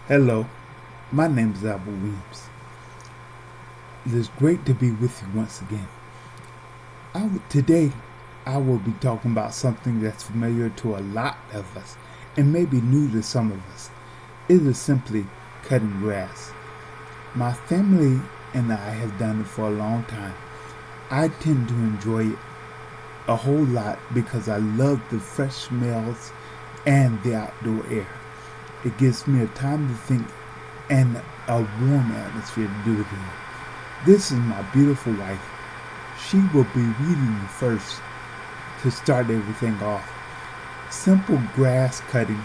Hello, my name is Albert Williams. It is great to be with you once again. Today, I will be talking about something that's familiar to a lot of us and maybe new to some of us. It is simply cutting grass. My family and I have done it for a long time. I tend to enjoy it a whole lot because I love the fresh smells and the outdoor air. It gives me a time to think and a warm atmosphere to do it in. This is my beautiful wife. She will be reading you first to start everything off. Simple grass cutting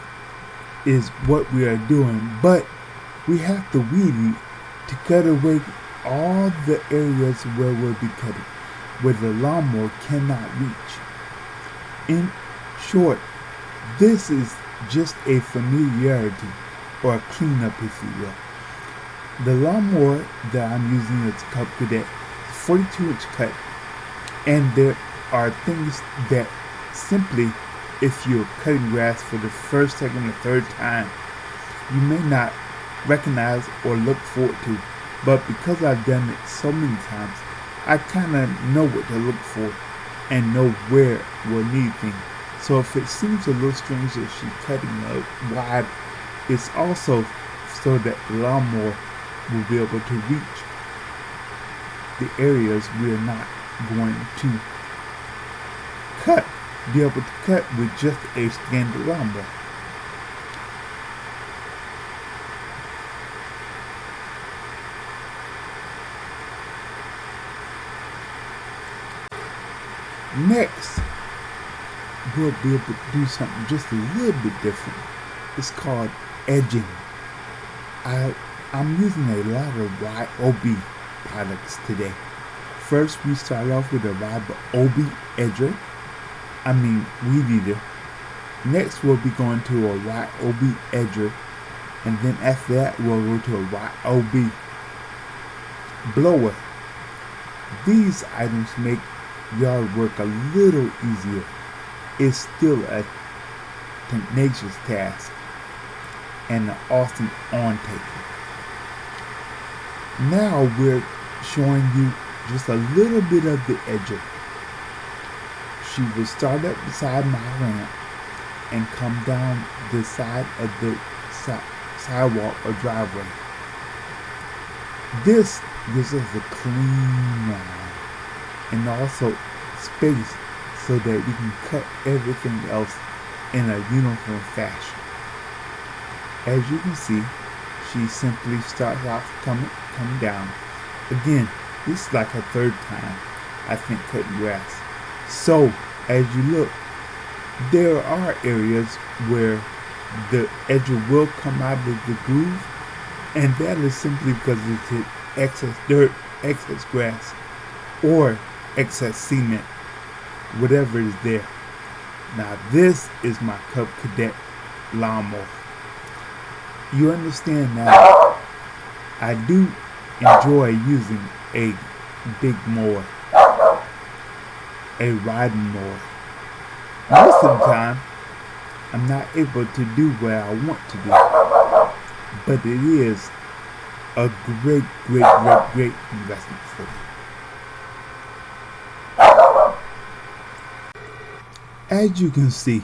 is what we are doing, but we have to weed eat to cut away all the areas where we'll be cutting, where the lawnmower cannot reach. In short, this is just a familiarity or a cleanup, if you will. The lawnmower that I'm using is Cub Cadet 42-inch cut, and there are things that simply, if you're cutting grass for the first, second, or third time, you may not recognize or look forward to. But because I've done it so many times, I kind of know what to look for and know where we'll need things. So if it seems a little strange that she's cutting wide, it's also so that the lawnmower will be able to reach the areas we're not going to cut, be able to cut with just a standard lawnmower. Next, we'll be able to do something just a little bit different. It's called edging. I'm using a lot of YOB products today. First, we start off with a YOB edger. Weed eater. Next, we'll be going to a YOB edger, and then after that, we'll go to a YOB blower. These items make yard work a little easier. It's still a tenacious task and an awesome on taker. Now we're showing you just a little bit of the edger. She will start up beside my ramp and come down the side of the sidewalk or driveway. This gives us a clean line and also space so that we can cut everything else in a uniform fashion. As you can see, she simply starts off coming down. Again, this is like her third time, I think, cutting grass. So, as you look, there are areas where the edger will come out of the groove, and that is simply because it's hit excess dirt, excess grass, or excess cement, whatever is there. Now, this is my Cub Cadet lawnmower. You understand now, I do enjoy using a big mower, a riding mower. Most of the time, I'm not able to do what I want to do, but it is a great investment for me. As you can see,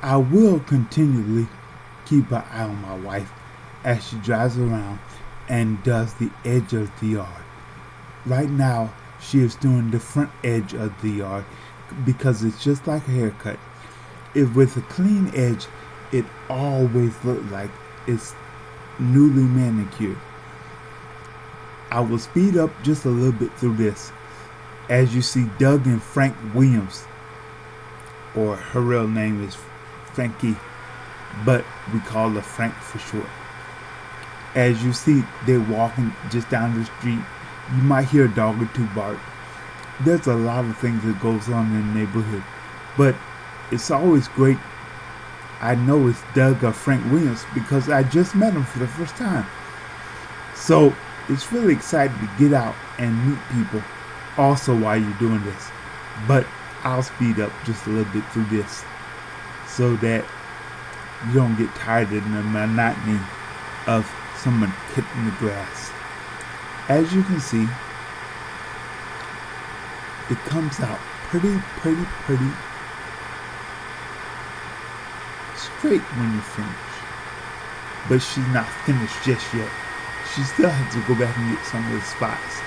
I will continually keep an eye on my wife as she drives around and does the edge of the yard. Right now, she is doing the front edge of the yard because it's just like a haircut. If with a clean edge, it always looks like it's newly manicured. I will speed up just a little bit through this. As you see, Doug and Frank Williams, or her real name is Frankie, but we call her Frank for short. As you see, they're walking just down the street. You might hear a dog or two bark. There's a lot of things that goes on in the neighborhood, but it's always great. I know it's Doug or Frank Williams because I just met him for the first time. So it's really exciting to get out and meet people also while you're doing this. But I'll speed up just a little bit through this so that you don't get tired of the monotony of someone cutting the grass. As you can see, it comes out pretty straight when you finish. But she's not finished just yet. She still has to go back and get some of the spots.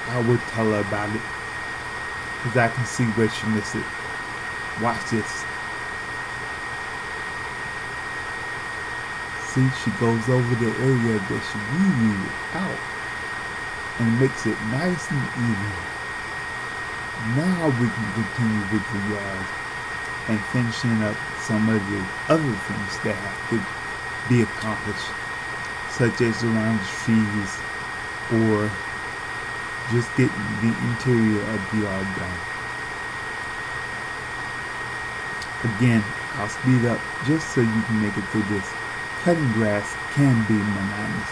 I would tell her about it, because I can see where she missed it. Watch this. See, she goes over the area that she weeded out and makes it nice and even. Now we can continue with the yard and finishing up some of the other things that have to be accomplished, such as around the trees or just getting the interior of the yard done. Again, I'll speed up just so you can make it through this. Cutting grass can be monotonous,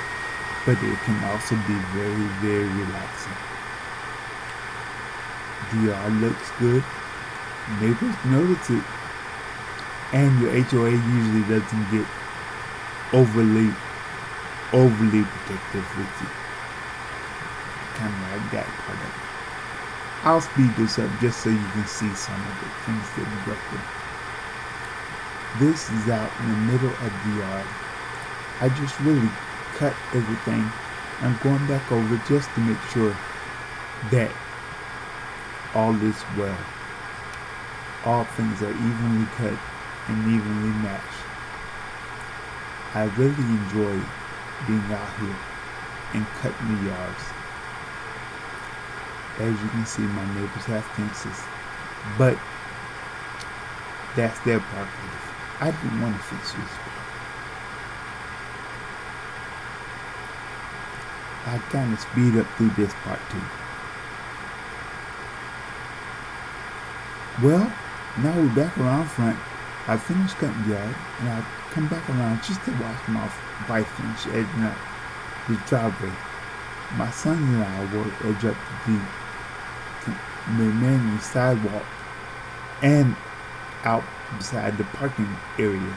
but it can also be very relaxing. The yard looks good. Neighbors notice it. And your HOA usually doesn't get overly protective with you. Kind of like that part of it. I'll speed this up just so you can see some of the things that neglected. This is out in the middle of the yard. I just really cut everything. I'm going back over just to make sure that all is well. All things are evenly cut and evenly matched. I really enjoy being out here and cutting the yards. As you can see, my neighbors have fences, but that's their prerogative. I didn't want to fix this. I kind of speed up through this part too. Well, now we're back around front. I finished cutting the yard, and I come back around just to watch my wife finish edging up the driveway. My sons and I will edge up the remaining sidewalk and out beside the parking area.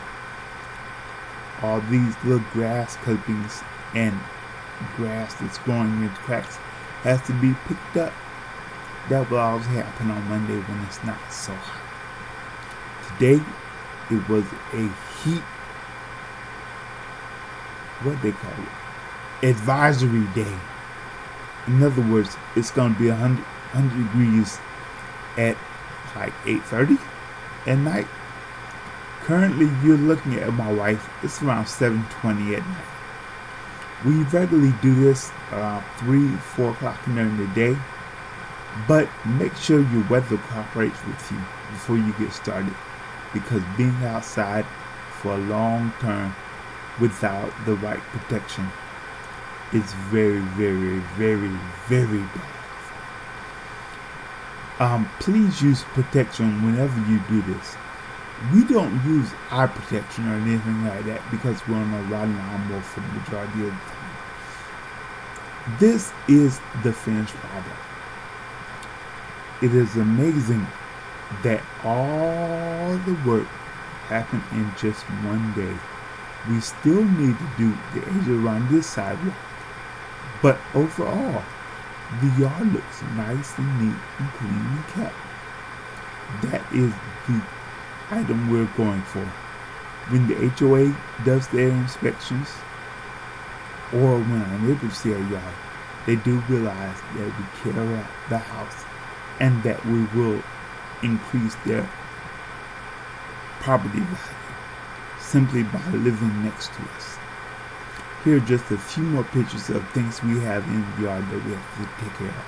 All these little grass clippings and grass that's growing into cracks has to be picked up. That will always happen on Monday when it's not so hot. Today, it was a heat, what they call it, advisory day. In other words, it's going to be 100 degrees at like 8:30 at night. Currently, you're looking at my wife, it's around 7:20 at night. We regularly do this around 3-4 o'clock during the day, but make sure your weather cooperates with you before you get started, because being outside for a long term without the right protection is very bad. Please use protection whenever you do this. We don't use eye protection or anything like that because we're on a riding lawnmower for the majority of the time. This is the finished product. It is amazing that all the work happened in just one day. We still need to do the edge around this sidewalk, but overall, the yard looks nice and neat and clean and kept. That is the item we're going for. When the HOA does their inspections, or when our neighbors see our yard, they do realize that we care about the house and that we will increase their property value simply by living next to us. Here are just a few more pictures of things we have in the yard that we have to take care of.